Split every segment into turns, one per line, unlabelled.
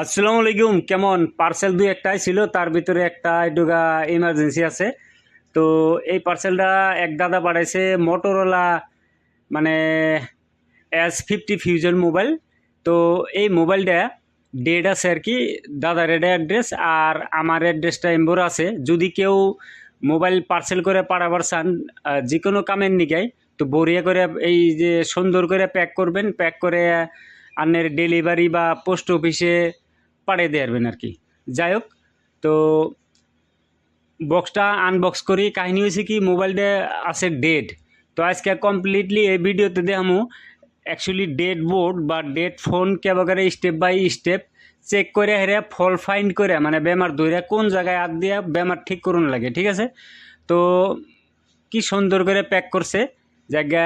আসসালামু আলাইকুম। কেমন পার্সেল দুই একটাই ছিল, তার ভিতরে একটা একটুগা ইমার্জেন্সি আছে। তো এই পার্সেলটা এক দাদা পাঠাইছে মোটরোলা, মানে S50 ফিউজন মোবাইল। তো এই মোবাইলটা ডেট আছে আর কি, দাদার এটা অ্যাড্রেস আর আমার অ্যাড্রেসটা এম্বর আছে। যদি কেউ মোবাইল পার্সেল করে পাঠাবার চান যে কোনো কামের নিকাই, তো বড়িয়া করে এই যে সুন্দর করে প্যাক করবেন, প্যাক করে আনের ডেলিভারি বা পোস্ট অফিসে পাঠিয়ে দিয়ে আসবেন আর কি। যাই হোক, তো বক্সটা আনবক্স করি। কাহিনী হয়েছে কি, মোবাইলটা আছে ডেড। তো আজকে কমপ্লিটলি এই ভিডিওতে দেখামু অ্যাকচুয়ালি ডেড বোর্ড বা ডেড ফোন কেবারে স্টেপ বাই স্টেপ চেক করে হেরে ফল ফাইন্ড করে, মানে বেমার ধরে কোন জায়গায় হাত দিয়া বেমার ঠিক করুন লাগে। ঠিক আছে, তো কি সুন্দর করে প্যাক করছে। জায়গা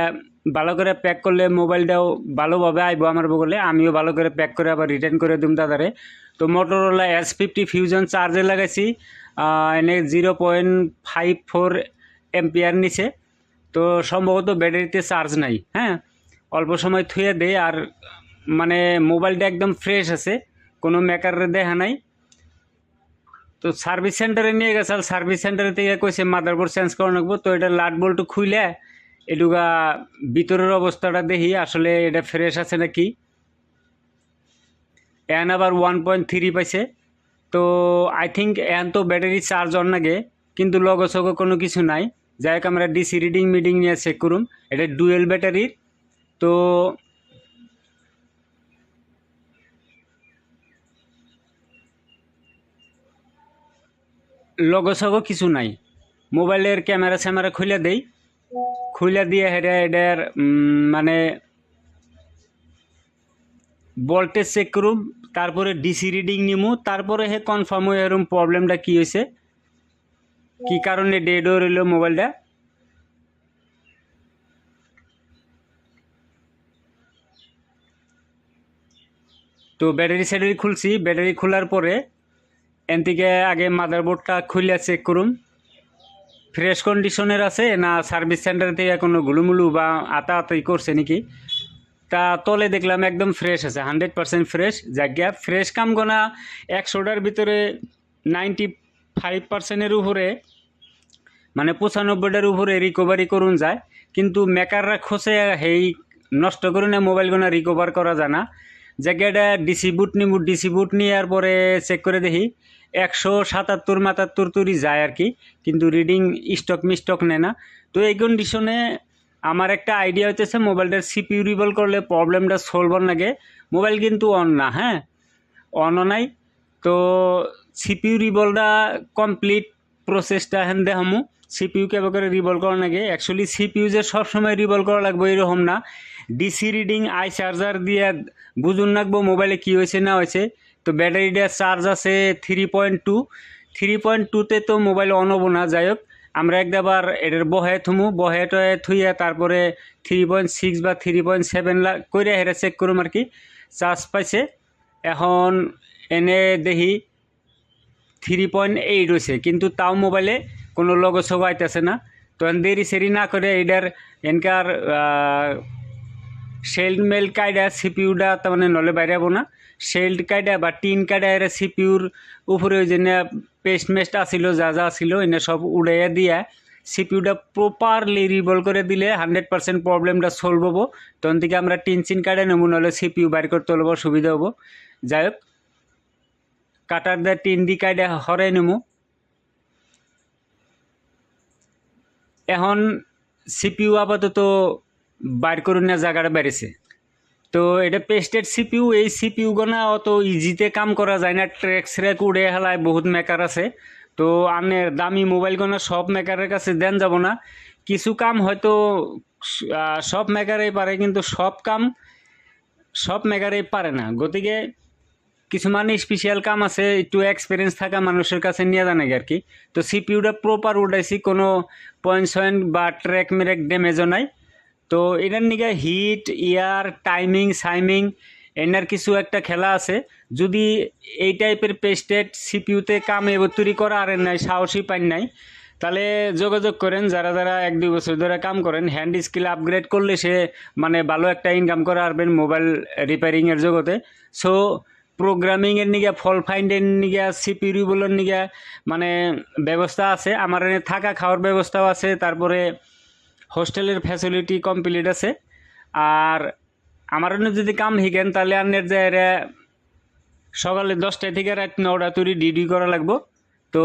ভালো করে প্যাক করলে মোবাইলটাও ভালোভাবে আইব আমার বগলে, আমিও ভালো করে প্যাক করে আবার রিটার্ন করে দিম দাদারে। তো মোটরোলা S50 ফিউজন চার্জে লাগাইছি, এনে 0.54 নিচে। তো সম্ভবত ব্যাটারিতে চার্জ নাই। হ্যাঁ, অল্প সময় থুয়ে দেয় আর মানে মোবাইলটা একদম ফ্রেশ আছে, কোনো মেকারের দেখা নাই। তো সার্ভিস সেন্টারে নিয়ে গেছে, আর সার্ভিস সেন্টারে থেকে কইছে মাদারবোর্ড চেঞ্জ করা লাগবো। তো এটা লাট বল্ট খুইলে এটুকা ভিতরের অবস্থাটা দেখি আসলে এটা ফ্রেশ আছে নাকি। এন আবার 1.3 পাইছে। তো আই থিঙ্ক এন তো ব্যাটারি চার্জ অন লাগে, কিন্তু লগো সগো কোনো কিছু নাই। যাই হোক, আমরা ডিসি রিডিং মিডিং নিয়ে চেক করুম। এটা ডুয়েল ব্যাটারির। তো লগো সগো কিছু নাই। মোবাইলের ক্যামেরা স্যামেরা খুলে দেই, খুলে দিয়ে হেডে এটার মানে ভোল্টেজ চেক করুম, তারপরে ডিসি রিডিং নিমু, তারপরে হে কনফার্ম হয়ে এরম প্রবলেমটা কী হয়েছে, কী কারণে ডেড হয়ে রইল মোবাইলটা। তো ব্যাটারি স্যাটারি খুলছি, ব্যাটারি খোলার পরে এন থেকে আগে মাদারবোর্ডটা খুলে চেক করুম ফ্রেশ কন্ডিশনের আছে না, সার্ভিস সেন্টার থেকে কোনো গুলুমুলু বা আতাআতি করছে নাকি। তা তলে দেখলাম একদম ফ্রেশ আছে, 100% ফ্রেশ। জায়গা ফ্রেশ কাম গোনা 100টার ভিতরে 95%-এর উপরে, মানে 95টার উপরে রিকভারি করুন যায়। কিন্তু মেকাররা খসে হেই নষ্ট করে না মোবাইলগুলো রিকভার করা যায় না। জায়গাটা ডিসি বুট নিব, ডিসি বুট নেওয়ার পরে চেক করে দেখি 177-72 তুরি যায় আর কি, কিন্তু রিডিং স্টক মিস্টক নেয় না। তো এই কন্ডিশনে আমার একটা আইডিয়া হইতেছে মোবাইলটার সিপিইউ রিভল করলে প্রবলেমটা সলভ লাগে। মোবাইল কিন্তু অন না, হ্যাঁ অনও নাই। তো সিপিইউ রিভলটা কমপ্লিট প্রসেসটা হ্যান দেখামু। সিপিইউ কেবে করে রিভলভ করা লাগে। অ্যাকচুয়ালি সিপিইউ যে সবসময় রিভলভ করা লাগবে এরকম না। ডিসি রিডিং আই চার্জার দিয়ে বুঝুন রাখবো মোবাইলে কী হয়েছে না হয়েছে। তো ব্যাটারিটা চার্জ আছে 3.2, 3.2তে তো মোবাইল অন হবো না। যাই হোক, আমরা একবার এটার বহে থুমু, বহে টয়ে থুইয়া তারপরে 3.6 বা 3.7 করে হেরে চেক করুম আর কি। চার্জ পাইছে। এখন এনে দেখি 3.8 হয়েছে, কিন্তু তাও মোবাইলে কোনো লগো সগো আইতেছে না। তো দেরি সেরি না করে এটার এনকার শেল্ড মেল কায়দা সিপিউটা তার মানে নলে বাইরে যাবো না। শেল্ড কায়দা বা টিন কায়দা এরা সিপিউর উপরে ওই যে পেস্ট মেস্ট আসিল, যা যা আসিল এনে সব উড়াইয়া দিয়া সিপিউটা প্রপারলি রিভলভ করে দিলে 100% প্রবলেমটা সলভ হবো। তখন থেকে আমরা টিন চিন কাটে নেবো, নাহলে সিপিউ বাইর করতে হবো, সুবিধা হবো। যাই হোক, কাটার দিয়ে টিন দি কায়দা হরাই নেবো। এখন সিপিইউ আপাতত বাইর করুন না, জায়গাটা বেড়েছে। তো এটা পেস্টেড সিপিইউ, এই সিপিইউ গোনা অত ইজিতে কাম করা যায় না, ট্রেক্স রেক উড়ে হেলায় বহুত মেকার আছে। তো আনের দামি মোবাইল গোনা সব মেকারের কাছে দেন যাব না। কিছু কাম হয়তো সব মেকারেই পারে, কিন্তু সব কাম সব মেকারেই পারে না। গতিকে কিছু মানে স্পেশাল কাম আছে, একটু এক্সপিরিয়েন্স থাকা মানুষের কাছে নিয়ে জানে আর কি। তো সিপিইউটা প্রপার উঠাইছি, কোনো পয়েন্ট সয়েন্ট বা ট্র্যাক মেরেক ড্যামেজও নাই। তো এটার নিকে হিট ইয়ার টাইমিং সাইমিং এনার কিছু একটা খেলা আছে। যদি এই টাইপের পেস্টেড সিপিইউতে কাম এবতরি করা আর নাই, সাহসী পান নাই, তাহলে যোগাযোগ করেন। যারা যারা 1-2 বছর ধরে কাম করেন, হ্যান্ড স্কিল আপগ্রেড করলে সে মানে ভালো একটা ইনকাম করে আসবেন মোবাইল রিপেয়ারিংয়ের জগতে। সো প্রোগ্রামিংয়ের নিগে ফল ফাইন্ডের নিগে সিপিইউ রিবলের নিগে মানে ব্যবস্থা আছে। আমার এনে থাকা খাওয়ার ব্যবস্থাও আছে, তারপরে হোস্টেলের ফ্যাসিলিটি কমপ্লিট আছে। আর আমার এনে যদি কাম শিখেন তাহলে আপনার যে সকালে 10টা থেকে রাত 9টা তৈরি ডিউটি করা লাগবো। তো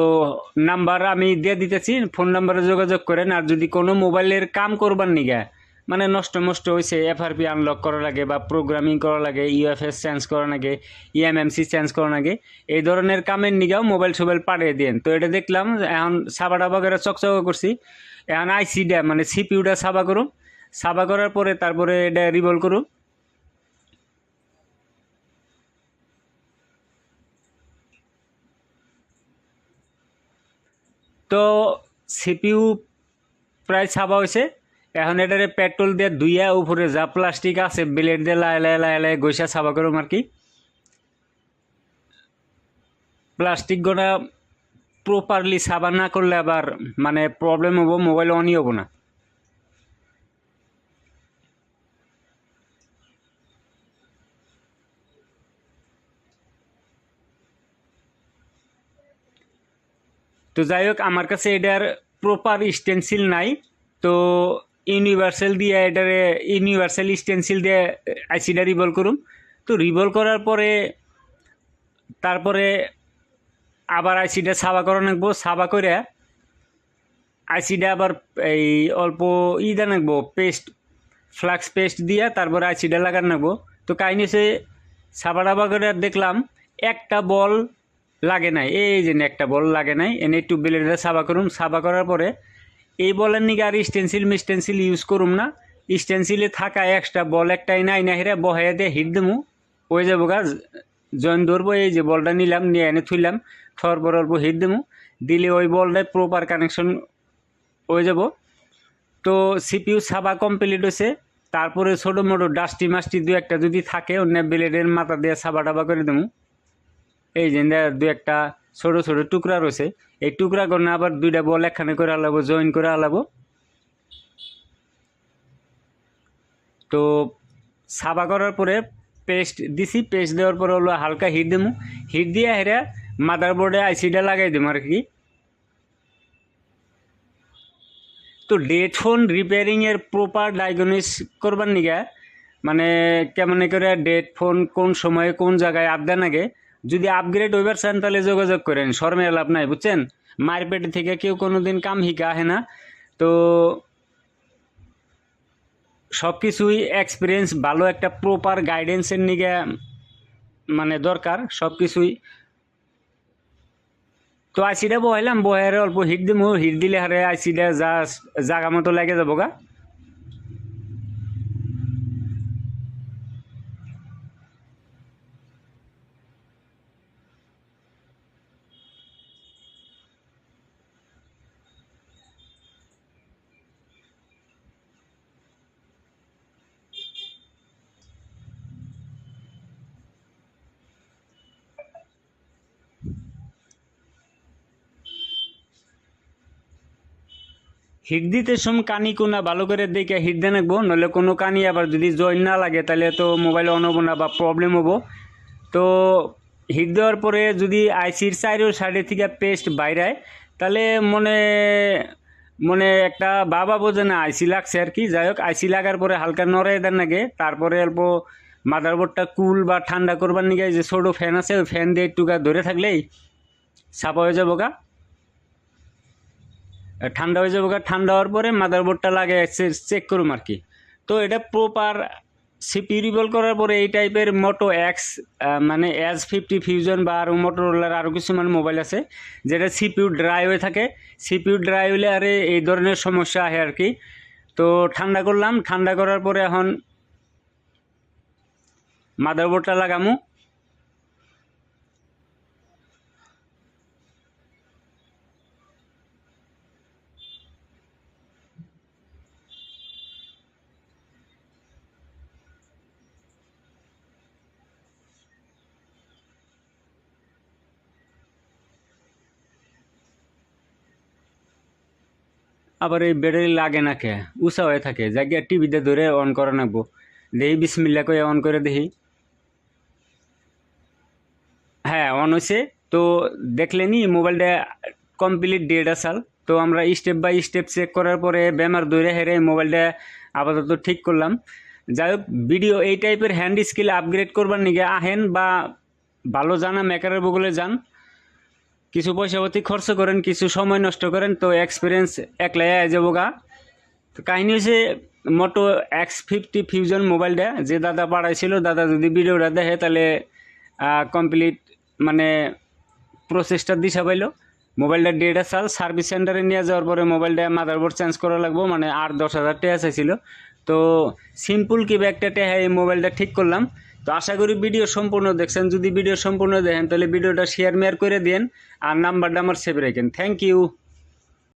নাম্বার আমি দিয়ে দিতেছি, ফোন নাম্বারে যোগাযোগ করেন। আর যদি কোনো মোবাইলের কাম করবার নিগা মানে নষ্ট হয়েছে, এফআরপি আনলক করা লাগে বা প্রোগ্রামিং করা লাগে, ইউএফএস চেঞ্জ করা লাগে, ইএমএমসি চেঞ্জ করা লাগে, এই ধরনের কামের নিগাও মোবাইল সোবাইল পাঠিয়ে দেন। তো এটা দেখলাম এখন সাবা টাবা করে চকচক করছি। এখন আইসিটা মানে সিপিউটা সাবা করুন, সাবা করার পরে তারপরে এটা রিভলভ করুন। তো সিপিইউ প্রায় ছাবা হয়েছে। এখন এটারে পেট্রোল দিয়ে ধুইয়া উপরে যা প্লাস্টিক আছে ব্লেড দিয়ে লাই গৈসা ছাবা করুম আর কি। প্লাস্টিক গোনা প্রপারলি সাবা না করলে আবার মানে প্রবলেম হবো, মোবাইল অনই হবো না। তো যাই হোক, আমার কাছে এটার প্রপার স্টেনসিল নাই। তো ইউনিভার্সাল দিয়ে এটারে ইউনিভার্সাল স্টেনসিল দিয়ে আইসিটা রিভলভ করুম। তো রিভলভ করার পরে তারপরে আবার আইসিটা সাবা করা নাকবো। সাবা করে আইসিটা আবার এই অল্প ইদা নাকবো পেস্ট, ফ্লাক্স পেস্ট দিয়া তারপরে আইসিটা লাগান নাকবো। তো কাহিনী হচ্ছে সাবা টাবা করে দেখলাম একটা বল লাগে নাই, এই যে একটা বল লাগে নাই। এনে একটু ব্লেডে সাবা করুম। সাবা করার পরে এই বলের নিকে আর স্টেনসিল মিস্টেনসিল ইউজ করুম না। স্টেনসিলে থাকা এক্সট্রা বল একটাই নাই না হেরে বহাইয়া দিয়ে হিট দেবো, হয়ে যাবো গা। জয়েন ধরবো, এই যে বলটা নিলাম, নিয়ে এনে থুইলাম, থর পর অল্প হিট দেবো, দিলে ওই বলটায় প্রপার কানেকশন হয়ে যাব। তো সিপিইউ সাবা কমপ্লিট হয়েছে। তারপরে ছোটো মোটো ডাস্টি মাস্টি দু একটা যদি থাকে অন্য ব্লেডের মাথা দিয়ে সাবা টাবা করে দেবো। এই যে দু একটা ছোটো ছোটো টুকরা রয়েছে, এই টুকরা করে আবার দুইটা বল একখানে করে আলাবো, জয়েন করে আলাবো। তো সাবা করার পরে পেস্ট দিছি, পেস্ট দেওয়ার পরে হলো হালকা হিট দেবো। হিট দিয়ে হেরা মাদারবোর্ডে আইসিটা লাগাই দেবো আর কি। তো ডেট ফোন রিপেয়ারিংয়ের প্রপার ডায়াগনোস করবার নিগা মানে কেমন করে ডেট ফোন কোন সময়ে কোন জায়গায় আপডেট আগে, যদি আপগ্রেড হইবার চান তাহলে যোগাযোগ করেন, শর্মের লাভ নাই বুঝছেন। মারপেট থেকে কেউ কোনো দিন কাম শিখা আহে না। তো সব কিছুই এক্সপিরিয়েন্স ভালো একটা প্রপার গাইডেন্সের নিগে মানে দরকার সব কিছুই। তো আইসিটা বহাইলাম, বহাইয়ার অল্প হিট দিমু, হিট দিলে হারে আইসিটা যা জাগা মতো লাগে যাবো গা। হিট দিতে সময় কানি কোনা ভালো করে দেখে হিট দিয়ে রাখবো, নইলে কোনো কানি আবার যদি জয়েন না লাগে তাহলে তো মোবাইল অন হবো না বা প্রবলেম হবো। তো হিট দেওয়ার পরে যদি আইসির সাইডের থেকে পেস্ট বাইরায় তাহলে মনে মনে একটা বাবা বোঝে না আইসি লাগছে আর কি। যাই হোক, আইসি লাগার পরে হালকা নড়াই দেন লাগে, তারপরে অল্প মাদারবোর্ডটা কুল বা ঠান্ডা করবার নিগে যে ছোটো ফ্যান আছে ওই ফ্যান দিয়ে একটু ধরে থাকলেই সাফা হয়ে যাবো গা, ঠান্ডা হয়ে যাবো গা। ঠান্ডা হওয়ার পরে মাদারবোর্ডটা লাগে চেক করুম আর কি। তো এটা প্রপার সিপিইউ রিভলভ করার পরে এই টাইপের মোটো এক্স মানে S50 ফিউজন বা আরও মোটরোলার আরও কিছুমান মোবাইল আছে যেটা সিপিইউ ড্রাই হয়ে থাকে। সিপিইউ ড্রাই হলে আরে এই ধরনের সমস্যা আহে আর কি। তো ঠান্ডা করলাম, ঠান্ডা করার পরে এখন মাদারবোর্ডটা লাগামু। আবার এই ব্যাটারি লাগে না কে, উষা হয়ে থাকে, জায়গা টিভিতে ধরে অন করা নাকবো। দেখি বিসমিল্লা করে অন করে দেখি। অন হয়েছে। তো দেখলেনি মোবাইলটা কমপ্লিট ডেড আসাল। তো আমরা স্টেপ বাই স্টেপ চেক করার পরে বেমার দৌড়ে হেরে মোবাইলটা আপাতত ঠিক করলাম। যাই হোক, ভিডিও এই টাইপের হ্যান্ড স্কিল আপগ্রেড করবার নিগে আহেন বা ভালো জানা মেকারের বগলে যান, কিছু পয়সাপাতি খরচ করেন, কিছু সময় নষ্ট করেন, তো এক্সপিরিয়েন্স একলাই আয় যাবো গা। তো কাহিনী হচ্ছে মোটো X50 ফিউশন মোবাইলটা যে দাদা পাঠাইছিল, দাদা যদি ভিডিওটা দেখে তাহলে কমপ্লিট মানে প্রসেসটা দিশা পাইল। মোবাইলটা 1.5 সাল সার্ভিস সেন্টারে নিয়ে যাওয়ার পরে মোবাইলটা মাদারবোর্ড চেঞ্জ করা লাগবো, মানে 8-10 হাজার টাকা চাইছিল। তো সিম্পল কি একটা টাকা এই মোবাইলটা ঠিক করলাম। তো আশা করি ভিডিও সম্পূর্ণ দেখছেন। যদি ভিডিও সম্পূর্ণ দেখেন তাহলে ভিডিওটা শেয়ার মেয়ার করে দেন আর নাম্বারটা আমার সেভ রাখেন। Thank you.